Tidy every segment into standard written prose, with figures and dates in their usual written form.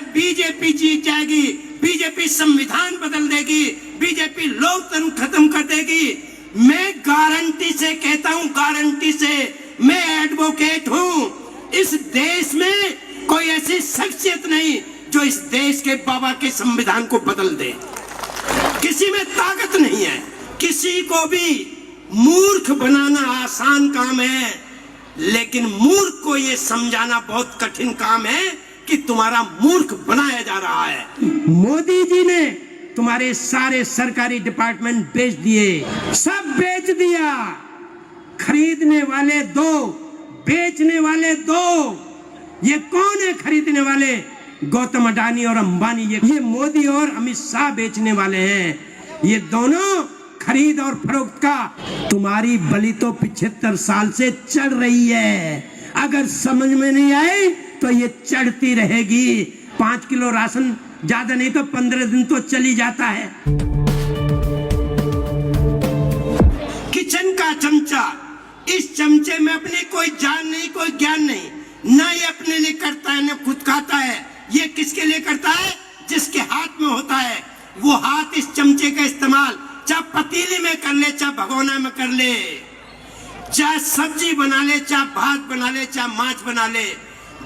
BJP जीत जाएगी, BJP संविधान बदल देगी, बीजेपी लोकतंत्र खत्म कर देगी। मैं गारंटी से कहता हूं, गारंटी से, मैं एडवोकेट हूं। इस देश में कोई ऐसी शख्सियत नहीं जो इस देश के बाबा के संविधान को बदल दे। किसी में ताकत नहीं है। किसी को भी मूर्ख बनाना आसान काम है, लेकिन मूर्ख को यह समझाना बहुत कठिन काम है कि तुम्हारा मूर्ख बनाया जा रहा है। मोदी जी ने तुम्हारे सारे सरकारी डिपार्टमेंट बेच दिए, सब बेच दिया। खरीदने वाले दो, बेचने वाले दो। ये कौन है खरीदने वाले? गौतम अडानी और अंबानी। ये मोदी और अमित शाह बेचने वाले हैं। ये दोनों खरीद और फरोख्त का। तुम्हारी बलि तो 75 साल से चढ़ रही है। अगर समझ में नहीं आए तो ये चढ़ती रहेगी। 5 किलो राशन ज्यादा नहीं तो 15 दिन तो चली जाता है। किचन का चमचा, इस चमचे में अपनी कोई जान नहीं, कोई ज्ञान नहीं। ना ये अपने लिए करता है, ना खुद खाता है। ये किसके लिए करता है? जिसके हाथ में होता है। वो हाथ इस चमचे का इस्तेमाल चाहे पतीली में कर ले, चाहे भगोना में कर ले, चाहे सब्जी बना ले, चाहे भात बना ले, चाहे मांस बना ले।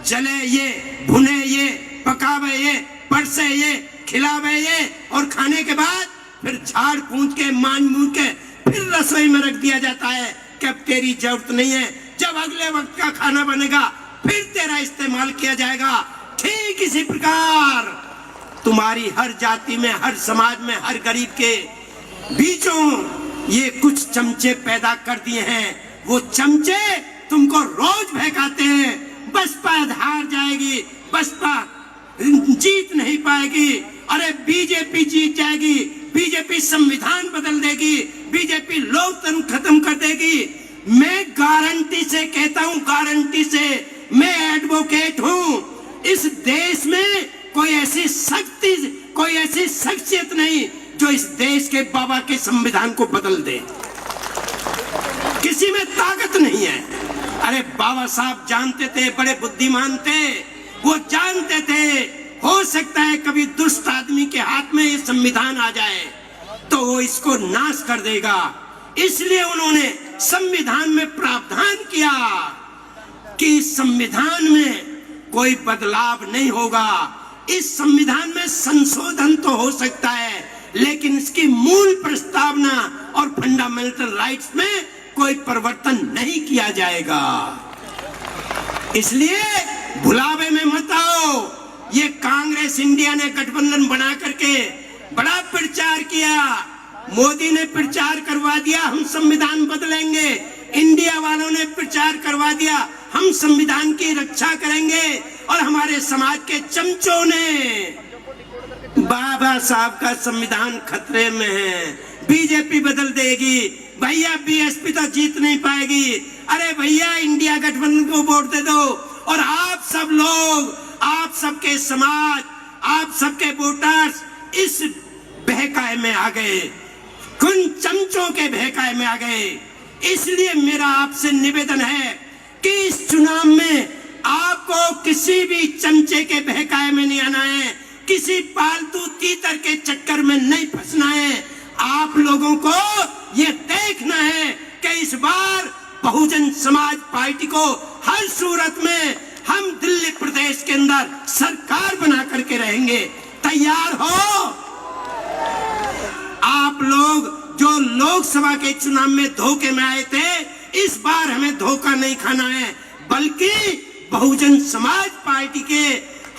जले ये, भुने ये, पकावे ये, परसे ये, खिलावे ये, और खाने के बाद फिर झाड़ पूंछ के, मान मूंछ के फिर रसोई में रख दिया जाता है कि अब तेरी जरूरत नहीं है। जब अगले वक्त का खाना बनेगा फिर तेरा इस्तेमाल किया जाएगा। ठीक इसी प्रकार तुम्हारी हर जाति में, हर समाज में, हर गरीब के बीचों ये कुछ चमचे पैदा कर दिए हैं। वो चमचे तुमको रोज बहकाते हैं। बसपा हार जाएगी, बसपा जीत नहीं पाएगी। अरे बीजेपी जीत जाएगी, बीजेपी संविधान बदल देगी, बीजेपी लोकतंत्र खत्म कर देगी। मैं गारंटी से कहता हूं, गारंटी से, मैं एडवोकेट हूं। इस देश में कोई ऐसी शक्ति, कोई ऐसी शख्सियत नहीं जो इस देश के बाबा के संविधान को बदल दे। किसी में ताकत नहीं है। अरे बाबा साहब जानते थे, बड़े बुद्धिमान थे। वो जानते थे हो सकता है कभी दुष्ट आदमी के हाथ में ये संविधान आ जाए तो वो इसको नाश कर देगा। इसलिए उन्होंने संविधान में प्रावधान किया कि इस संविधान में कोई बदलाव नहीं होगा। इस संविधान में संशोधन तो हो सकता है, लेकिन इसकी मूल प्रस्तावना और फंडामेंटल राइट्स में कोई परिवर्तन नहीं किया जाएगा। इसलिए भुलावे में मत आओ। ये कांग्रेस इंडिया ने गठबंधन बना करके बड़ा प्रचार किया। मोदी ने प्रचार करवा दिया हम संविधान बदलेंगे। इंडिया वालों ने प्रचार करवा दिया हम संविधान की रक्षा करेंगे। और हमारे समाज के चमचों ने बाबा साहब का संविधान खतरे में है, बीजेपी बदल देगी, भैया बीएसपी तो जीत नहीं पाएगी। अरे भैया इंडिया गठबंधन को वोट दे दो। और आप सब लोग, आप सबके समाज, आप सबके वोटर्स इस बहकाए में आ गए, कुछ चमचों के बहकाए में आ गए। इसलिए मेरा आपसे निवेदन है कि इस चुनाव में आपको किसी भी चमचे के बहकाए में नहीं आना है, किसी पालतू तीतर के चक्कर में नहीं फंसना है। आप लोगों को ये देखना है कि इस बार बहुजन समाज पार्टी को हर सूरत में हम दिल्ली प्रदेश के अंदर सरकार बना करके रहेंगे। तैयार हो? आप लोग जो लोकसभा के चुनाव में धोखे में आए थे, इस बार हमें धोखा नहीं खाना है, बल्कि बहुजन समाज पार्टी के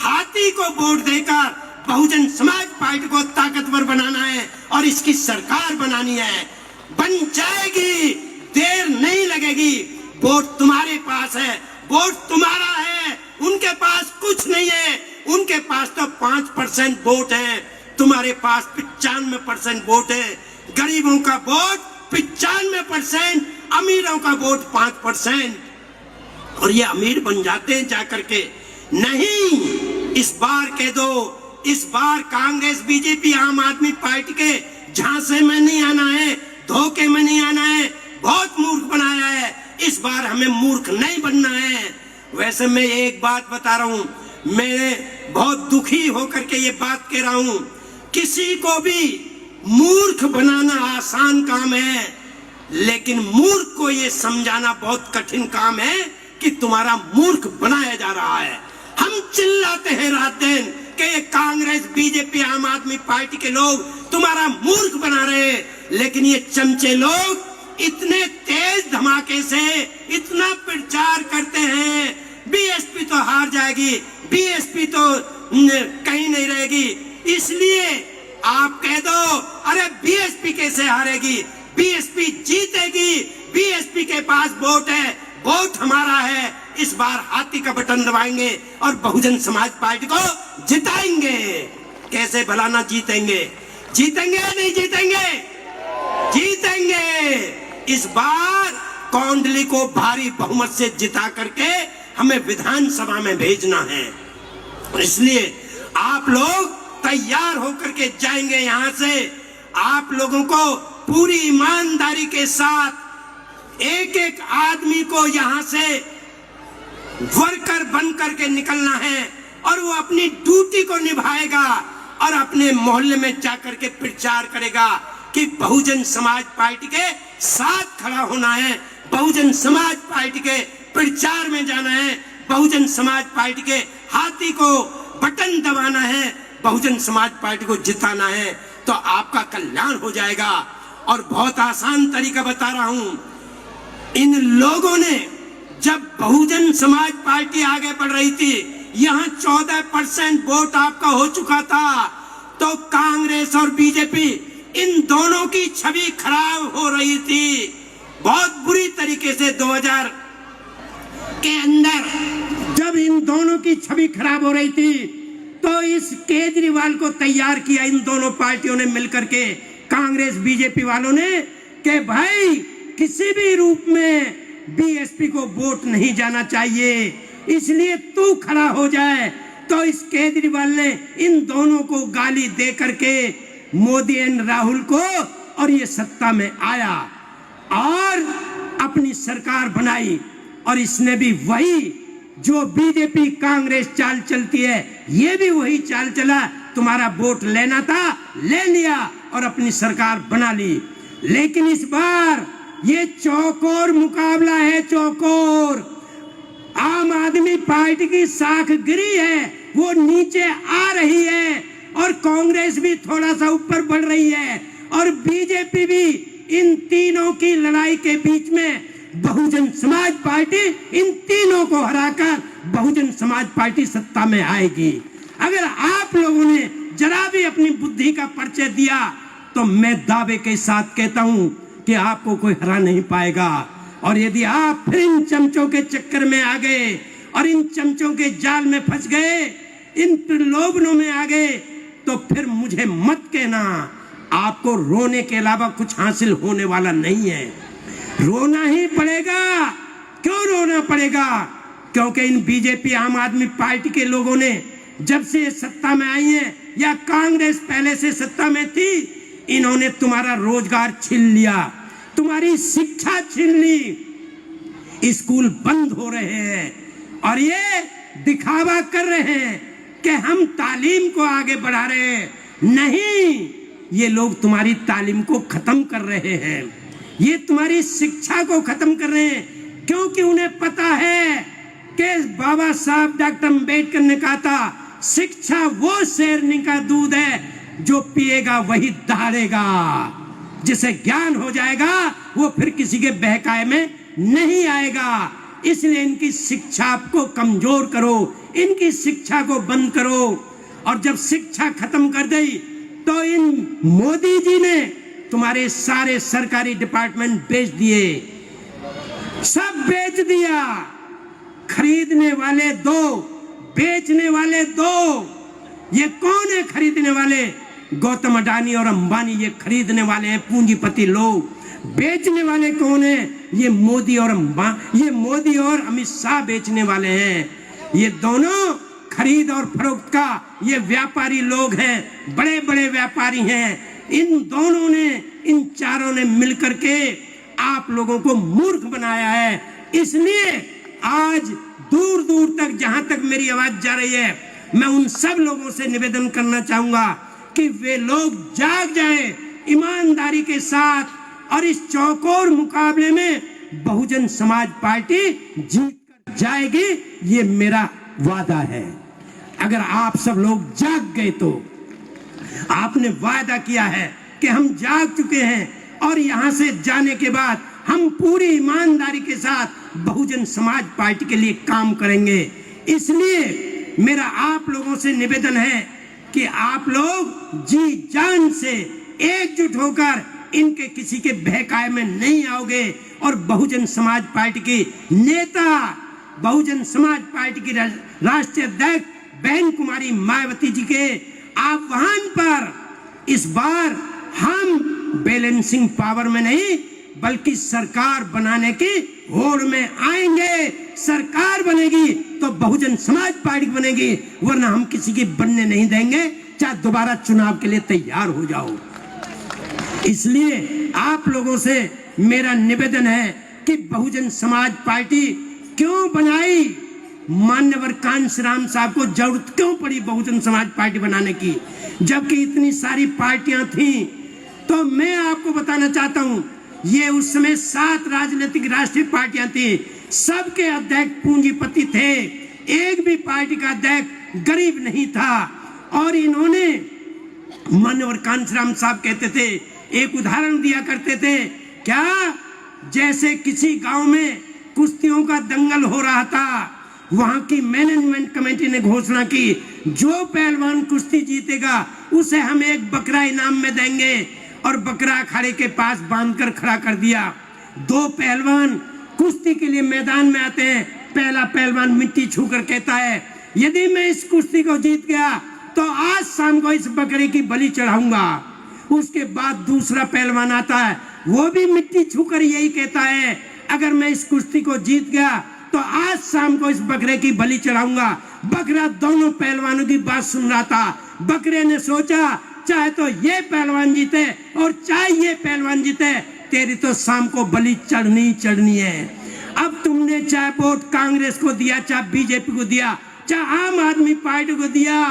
हाथी को वोट देकर बहुजन समाज पार्टी को ताकतवर बनाना है और इसकी सरकार बनानी है। बन जाएगी, देर नहीं लगेगी। वोट तुम्हारे पास है, वोट तुम्हारा है। उनके पास कुछ नहीं है, उनके पास तो 5% वोट है, तुम्हारे पास 95% वोट है। गरीबों का वोट 95%, अमीरों का वोट 5%। और ये अमीर बन जाते हैं जाकर के। नहीं, इस बार कह दो, इस बार कांग्रेस, बीजेपी, आम आदमी पार्टी के झांसे में नहीं आना है, धोखे में नहीं आना है। बहुत मूर्ख बनाया है, इस बार हमें मूर्ख नहीं बनना है। वैसे मैं एक बात बता रहा हूं, मेरे बहुत दुखी होकर के ये बात कह रहा हूं, किसी को भी मूर्ख बनाना आसान काम है, लेकिन मूर्ख को ये समझाना बहुत कठिन काम है कि तुम्हारा मूर्ख बनाया जा रहा है। हम चिल्लाते हैं रात दिन कि ये कांग्रेस, बीजेपी, आम आदमी पार्टी के लोग तुम्हारा मूर्ख बना रहे हैं, लेकिन ये चमचे लोग इतने तेज धमाके से इतना प्रचार करते हैं, बीएसपी तो हार जाएगी, बीएसपी तो कहीं नहीं रहेगी, इसलिए आप कह दो अरे बीएसपी कैसे हारेगी, बीएसपी जीतेगी, बीएसपी के पास वोट है, वोट हमारा है, इस बार हाथी का बटन दबाएंगे और बहुजन समाज पार्टी को जिताएंगे। कैसे भला ना जीतेंगे? जीतेंगे या नहीं जीतेंगे? जीतेंगे। इस बार कौंडली को भारी बहुमत से जिता करके हमें विधानसभा में भेजना है, इसलिए आप लोग तैयार होकर के जाएंगे यहां से। आप लोगों को पूरी ईमानदारी के साथ एक एक आदमी को यहां से वर्कर बन करके निकलना है और वो अपनी ड्यूटी को निभाएगा और अपने मोहल्ले में जाकर के प्रचार करेगा कि बहुजन समाज पार्टी के साथ खड़ा होना है, बहुजन समाज पार्टी के प्रचार में जाना है, बहुजन समाज पार्टी के हाथी को बटन दबाना है, बहुजन समाज पार्टी को जिताना है, तो आपका कल्याण हो जाएगा। और बहुत आसान तरीका बता रहा हूं, इन लोगों ने जब बहुजन समाज पार्टी आगे बढ़ रही थी, यहां 14% वोट आपका हो चुका था, तो कांग्रेस और बीजेपी इन दोनों की छवि खराब हो रही थी बहुत बुरी तरीके से। 2000 के अंदर जब इन दोनों की छवि खराब हो रही थी, तो इस केजरीवाल को तैयार किया इन दोनों पार्टियों ने मिलकर के, कांग्रेस बीजेपी वालों ने, कि भाई किसी भी रूप में बीएसपी को वोट नहीं जाना चाहिए, इसलिए तू खड़ा हो जाए। तो इस केजरीवाल ने इन दोनों को गाली दे करके मोदी एंड राहुल को, और ये सत्ता में आया और अपनी सरकार बनाई। और इसने भी वही जो बीजेपी कांग्रेस चाल चलती है, ये भी वही चाल चला, तुम्हारा वोट लेना था, ले लिया और अपनी सरकार बना ली। लेकिन इस बार ये चौकोर मुकाबला है, चौकोर। आम आदमी पार्टी की साख गिरी है, वो नीचे आ रही है, और कांग्रेस भी थोड़ा सा ऊपर बढ़ रही है, और बीजेपी भी। इन तीनों की लड़ाई के बीच में बहुजन समाज पार्टी इन तीनों को हराकर बहुजन समाज पार्टी सत्ता में आएगी। अगर आप लोगों ने जरा भी अपनी बुद्धि का परिचय दिया, तो मैं दावे के साथ कहता हूं कि आपको कोई हरा नहीं पाएगा। और यदि आप फिर इन चमचों के चक्कर में आ गए और इन चमचों के जाल में फंस गए, इन प्रलोभनों में आ गए, तो फिर मुझे मत कहना, आपको रोने के अलावा कुछ हासिल होने वाला नहीं है। रोना ही पड़ेगा। क्यों रोना पड़ेगा? क्योंकि इन बीजेपी आम आदमी पार्टी के लोगों ने जब से सत्ता में आई है, या कांग्रेस पहले से सत्ता में थी, इन्होंने तुम्हारा रोजगार छीन लिया, तुम्हारी शिक्षा छीन ली, स्कूल बंद हो रहे हैं, और ये दिखावा कर रहे हैं कि हम तालीम को आगे बढ़ा रहे हैं। नहीं, ये लोग तुम्हारी तालीम को खत्म कर रहे हैं, ये तुम्हारी शिक्षा को खत्म कर रहे हैं, क्योंकि उन्हें पता है कि बाबा साहब डॉक्टर अम्बेडकर ने कहा था, शिक्षा वो शेरनी का दूध है जो पिएगा वही दहाड़ेगा, जिसे ज्ञान हो जाएगा वो फिर किसी के बहकाए में नहीं आएगा। इसलिए इनकी शिक्षा को कमजोर करो, इनकी शिक्षा को बंद करो। और जब शिक्षा खत्म कर दी, तो इन मोदी जी ने तुम्हारे सारे सरकारी डिपार्टमेंट बेच दिए, सब बेच दिया। खरीदने वाले दो, बेचने वाले दो। ये कौन है खरीदने वाले? गौतम अडानी और अंबानी ये खरीदने वाले हैं, पूंजीपति लोग। बेचने वाले कौन है? ये मोदी और अमित शाह बेचने वाले हैं। ये दोनों खरीद और फरोख्त का ये व्यापारी लोग हैं, बड़े बड़े व्यापारी हैं। इन दोनों ने, इन चारों ने मिलकर के आप लोगों को मूर्ख बनाया है। इसलिए आज दूर दूर तक, जहां तक मेरी आवाज जा रही है, मैं उन सब लोगों से निवेदन करना चाहूंगा कि वे लोग जाग जाएं ईमानदारी के साथ और इस चौकोर मुकाबले में बहुजन समाज पार्टी जीत कर जाएगी, ये मेरा वादा है। अगर आप सब लोग जाग गए तो आपने वादा किया है कि हम जाग चुके हैं और यहां से जाने के बाद हम पूरी ईमानदारी के साथ बहुजन समाज पार्टी के लिए काम करेंगे। इसलिए मेरा आप लोगों से निवेदन है कि आप लोग जी जान से एकजुट होकर इनके किसी के बहकावे में नहीं आओगे और बहुजन समाज पार्टी की नेता, बहुजन समाज पार्टी की राष्ट्रीय अध्यक्ष बहन कुमारी मायावती जी के आह्वान पर इस बार हम बैलेंसिंग पावर में नहीं बल्कि सरकार बनाने की होड़ में आएंगे। सरकार बनेगी तो बहुजन समाज पार्टी बनेगी, वरना हम किसी की बनने नहीं देंगे, चाहे दोबारा चुनाव के लिए तैयार हो जाओ। इसलिए आप लोगों से मेरा निवेदन है कि बहुजन समाज पार्टी क्यों बनाई, मान्यवर कांशीराम साहब को जरूरत क्यों पड़ी बहुजन समाज पार्टी बनाने की, जबकि इतनी सारी पार्टियां थीं। तो मैं आपको बताना चाहता हूं, ये उस समय 7 राजनीतिक राष्ट्रीय पार्टियां थी, सबके अध्यक्ष पूंजीपति थे, एक भी पार्टी का अध्यक्ष गरीब नहीं था। और इन्होंने, मान्यवर कांशीराम साहब कहते थे, एक उदाहरण दिया करते थे, क्या जैसे किसी गांव में कुश्तियों का दंगल हो रहा था, वहां की मैनेजमेंट कमेटी ने घोषणा की जो पहलवान कुश्ती जीतेगा उसे हम एक बकरा इनाम में देंगे, और बकरा अखाड़े के पास बांधकर खड़ा कर दिया। 2 पहलवान कुश्ती के लिए मैदान में आते हैं, पहला पहलवान मिट्टी छूकर कहता है, यदि मैं इस कुश्ती को जीत गया तो आज शाम को इस बकरे की बलि चढ़ाऊंगा। उसके बाद दूसरा पहलवान आता है, वो भी मिट्टी छूकर यही कहता है, अगर मैं इस कुश्ती को जीत गया तो आज शाम को इस बकरे की बलि चढ़ाऊंगा। बकरा दोनों पहलवानों की बात सुन रहा था। बकरे ने सोचा, चाहे तो ये पहलवान जीते और चाहे ये पहलवान जीते, तेरी तो शाम को बलि चढ़नी है। अब तुमने चाहे वोट कांग्रेस को दिया, चाहे बीजेपी को दिया, चाहे आम आदमी पार्टी को दिया,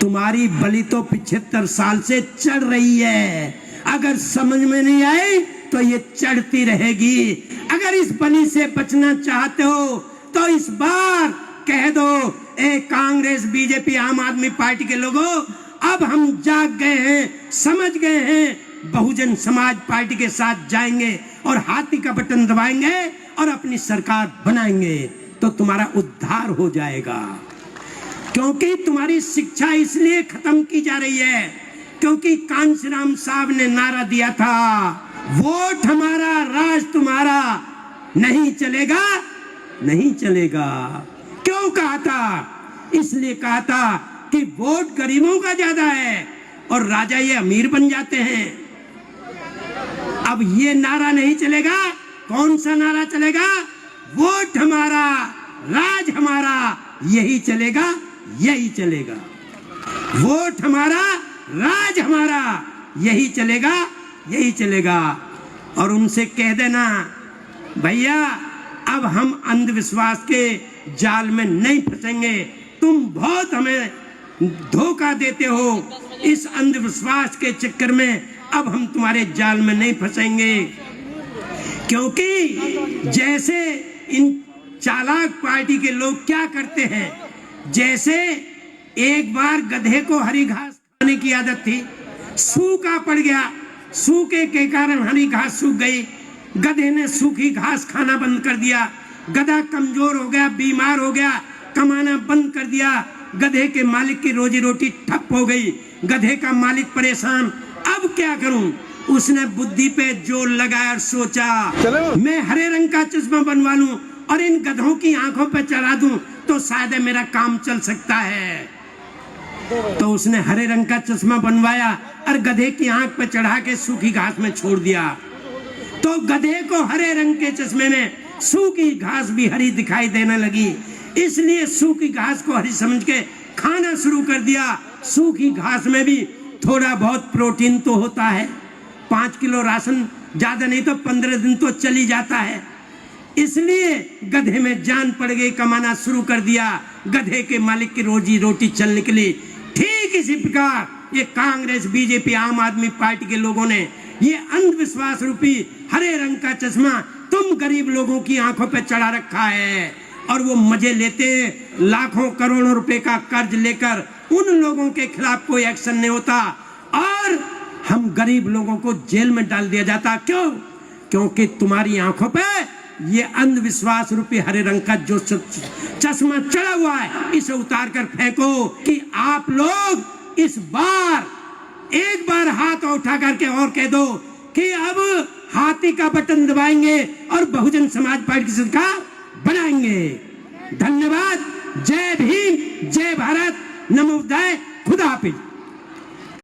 तुम्हारी बलि तो 75 साल से चढ़ रही है। अगर समझ में नहीं आई तो ये चढ़ती रहेगी। अगर इस बलि से बचना चाहते हो तो इस बार कह दो, ए कांग्रेस बीजेपी आम आदमी पार्टी के लोगों, अब हम जाग गए हैं, समझ गए हैं, बहुजन समाज पार्टी के साथ जाएंगे और हाथी का बटन दबाएंगे और अपनी सरकार बनाएंगे, तो तुम्हारा उद्धार हो जाएगा। क्योंकि तुम्हारी शिक्षा इसलिए खत्म की जा रही है क्योंकि कांशीराम साहब ने नारा दिया था, वोट हमारा राज तुम्हारा, नहीं चलेगा, नहीं चलेगा। क्यों कहा था? इसलिए कहा था कि वोट गरीबों का ज्यादा है और राजा ये अमीर बन जाते हैं। अब ये नारा नहीं चलेगा। कौन सा नारा चलेगा? वोट हमारा राज हमारा, यही चलेगा, यही चलेगा। वोट हमारा राज हमारा, यही चलेगा, यही चलेगा। और उनसे कह देना, भैया अब हम अंधविश्वास के जाल में नहीं फंसेंगे, तुम बहुत हमें धोखा देते हो, इस अंधविश्वास के चक्कर में अब हम तुम्हारे जाल में नहीं फंसेंगे। क्योंकि जैसे इन चालाक पार्टी के लोग क्या करते हैं, जैसे एक बार गधे को हरी घास खाने की आदत थी, सूखा पड़ गया, सूखे के कारण हरी घास सूख गई, गधे ने सूखी घास खाना बंद कर दिया, गधा कमजोर हो गया, बीमार हो गया, कमाना बंद कर दिया, गधे के मालिक की रोजी रोटी ठप हो गई, गधे का मालिक परेशान, अब क्या करूं? उसने बुद्धि पे जोर लगाया और सोचा, मैं हरे रंग का चश्मा बनवा लूं और इन गधों की आंखों पे चढ़ा दूं तो शायद मेरा काम चल सकता है। तो उसने हरे रंग का चश्मा बनवाया और गधे की आंख पे चढ़ा के सूखी घास में छोड़ दिया। तो गधे को हरे रंग के चश्मे में सूखी घास भी हरी दिखाई देने लगी, इसलिए सूखी घास को हरी समझ के खाना शुरू कर दिया। सूखी घास में भी थोड़ा बहुत प्रोटीन तो होता है, 5 किलो राशन, ज्यादा नहीं तो 15 दिन तो चली जाता है। इसलिए गधे में जान पड़ गई, कमाना शुरू कर दिया। गधे के मालिक की रोजी रोटी चलने के लिए। ठीक इसी प्रकार ये कांग्रेस, बीजेपी, आम आदमी पार्टी के लोगों ने ये अंधविश्वास रूपी हरे रंग का चश्मा तुम गरीब लोगों की आंखों पे चढ़ा रखा है और वो मजे लेते लाखों करोड़ों रुपए का कर्ज लेकर उन लोगों के खिलाफ कोई एक्शन नहीं होता और हम गरीब लोगों को जेल में डाल दिया जाता। क्यों? क्योंकि तुम्हारी आंखों पे ये अंधविश्वास रूपी हरे रंग का जो चश्मा चढ़ा हुआ है इसे उतार कर फेंको कि आप लोग इस बार एक बार हाथ उठा करके और कह दो कि अब हाथी का बटन दबाएंगे और बहुजन समाज पार्टी की सरकार बनाएंगे। धन्यवाद। जय भीम, जय भारत, नमो बुद्धाय, खुदा हाफिज।